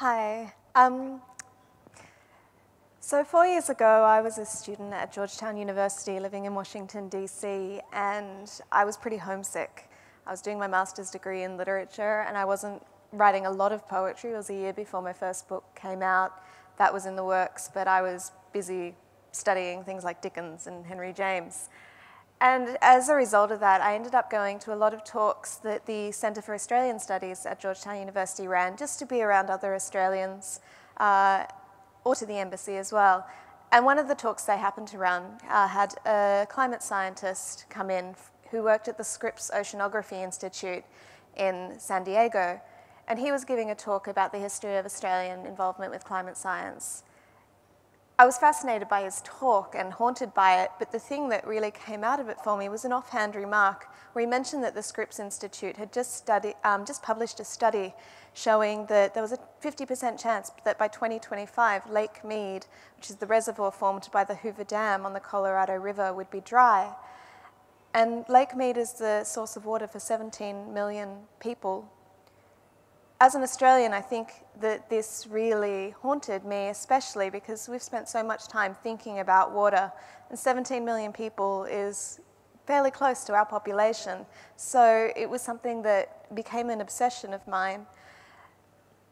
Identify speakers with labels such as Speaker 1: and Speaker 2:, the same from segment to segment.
Speaker 1: Hi. So 4 years ago, I was a student at Georgetown University living in Washington, DC, and I was pretty homesick. I was doing my master's degree in literature, and I wasn't writing a lot of poetry. It was a year before my first book came out. That was in the works, but I was busy studying things like Dickens and Henry James. And as a result of that, I ended up going to a lot of talks that the Centre for Australian Studies at Georgetown University ran, just to be around other Australians, or to the embassy as well. And one of the talks they happened to run had a climate scientist come in who worked at the Scripps Oceanography Institute in San Diego. And he was giving a talk about the history of Australian involvement with climate science. I was fascinated by his talk and haunted by it, but the thing that really came out of it for me was an offhand remark where he mentioned that the Scripps Institute had just published a study showing that there was a 50% chance that by 2025, Lake Mead, which is the reservoir formed by the Hoover Dam on the Colorado River, would be dry. And Lake Mead is the source of water for 17 million people. As an Australian, I think that this really haunted me, especially because we've spent so much time thinking about water, and 17 million people is fairly close to our population. So it was something that became an obsession of mine.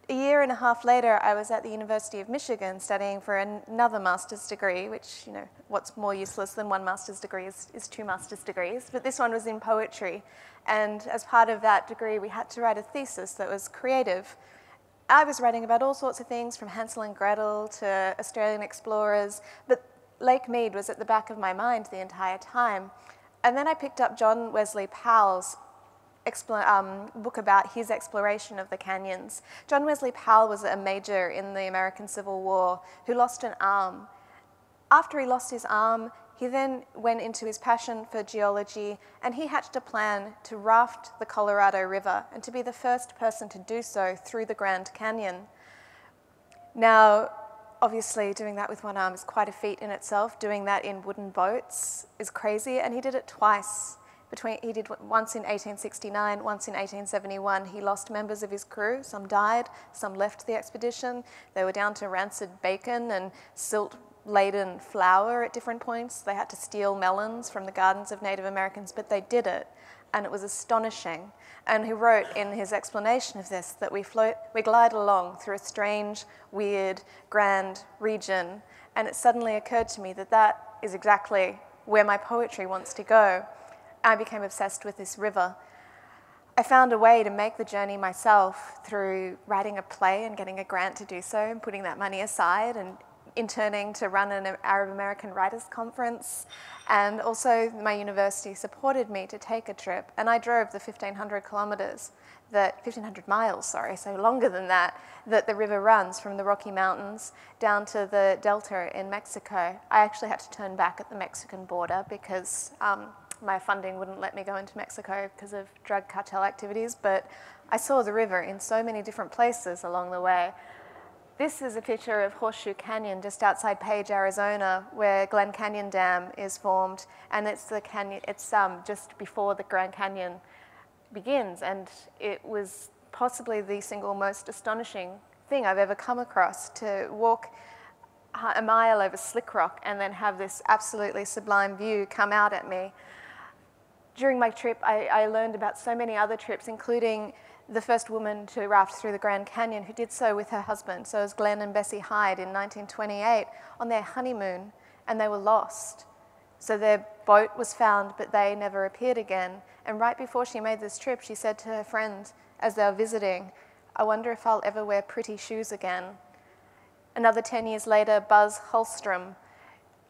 Speaker 1: A year and a half later, I was at the University of Michigan studying for another master's degree, which, you know, what's more useless than one master's degree is two master's degrees, but this one was in poetry. And as part of that degree, we had to write a thesis that was creative. I was writing about all sorts of things, from Hansel and Gretel to Australian explorers, but Lake Mead was at the back of my mind the entire time. And then I picked up John Wesley Powell's book about his exploration of the canyons. John Wesley Powell was a major in the American Civil War who lost an arm. After he lost his arm, he then went into his passion for geology, and he hatched a plan to raft the Colorado River and to be the first person to do so through the Grand Canyon. Now, obviously, doing that with one arm is quite a feat in itself. Doing that in wooden boats is crazy, and he did it twice. He did once in 1869, once in 1871. He lost members of his crew. Some died, some left the expedition. They were down to rancid bacon and silt-laden flour at different points. They had to steal melons from the gardens of Native Americans, but they did it, and it was astonishing. And he wrote in his explanation of this that we glide along through a strange, weird, grand region, and it suddenly occurred to me that that is exactly where my poetry wants to go. I became obsessed with this river. I found a way to make the journey myself through writing a play and getting a grant to do so, and putting that money aside, and interning to run an Arab American Writers Conference. And also my university supported me to take a trip, and I drove the 1,500 miles, so longer than that the river runs from the Rocky Mountains down to the Delta in Mexico. I actually had to turn back at the Mexican border because my funding wouldn't let me go into Mexico because of drug cartel activities, but I saw the river in so many different places along the way. This is a picture of Horseshoe Canyon just outside Page, Arizona, where Glen Canyon Dam is formed, and it's the canyon. It's just before the Grand Canyon begins, and it was possibly the single most astonishing thing I've ever come across, to walk a mile over slick rock and then have this absolutely sublime view come out at me. During my trip, I learned about so many other trips, including the first woman to raft through the Grand Canyon who did so with her husband. So it was Glenn and Bessie Hyde in 1928 on their honeymoon, and they were lost. So their boat was found, but they never appeared again. And right before she made this trip, she said to her friend as they were visiting, "I wonder if I'll ever wear pretty shoes again." Another 10 years later, Buzz Holstrom,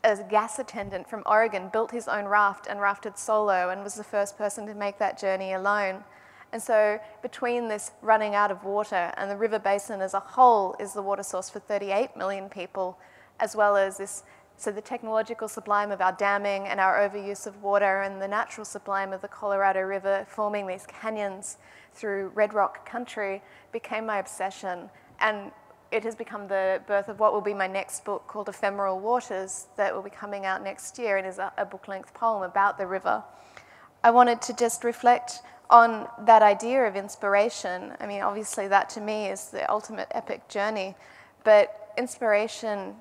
Speaker 1: a gas attendant from Oregon, built his own raft and rafted solo, and was the first person to make that journey alone. And so between this running out of water and the river basin as a whole is the water source for 38 million people, as well as this, so the technological sublime of our damming and our overuse of water, and the natural sublime of the Colorado River forming these canyons through red rock country became my obsession. And it has become the birth of what will be my next book, called Ephemeral Waters, that will be coming out next year, and is a book-length poem about the river. I wanted to just reflect on that idea of inspiration, I mean, obviously that to me is the ultimate epic journey, but inspiration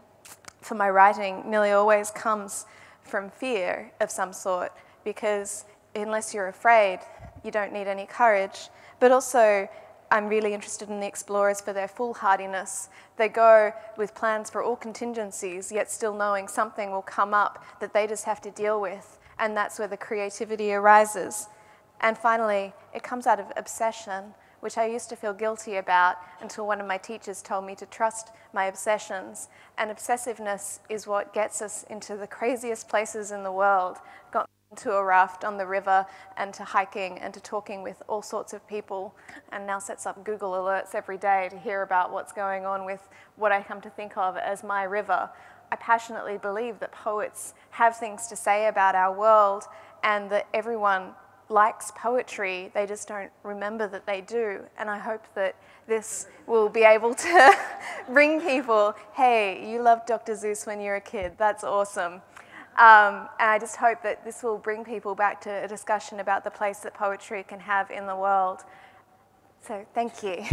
Speaker 1: for my writing nearly always comes from fear of some sort, because unless you're afraid, you don't need any courage. But also, I'm really interested in the explorers for their foolhardiness. They go with plans for all contingencies, yet still knowing something will come up that they just have to deal with, and that's where the creativity arises. And finally, it comes out of obsession, which I used to feel guilty about until one of my teachers told me to trust my obsessions. And obsessiveness is what gets us into the craziest places in the world. Got to a raft on the river, and to hiking, and to talking with all sorts of people, and now sets up Google alerts every day to hear about what's going on with what I come to think of as my river. I passionately believe that poets have things to say about our world, and that everyone likes poetry, they just don't remember that they do. And I hope that this will be able to bring people, hey, you loved Dr. Seuss when you were a kid, that's awesome. And I just hope that this will bring people back to a discussion about the place that poetry can have in the world. So thank you.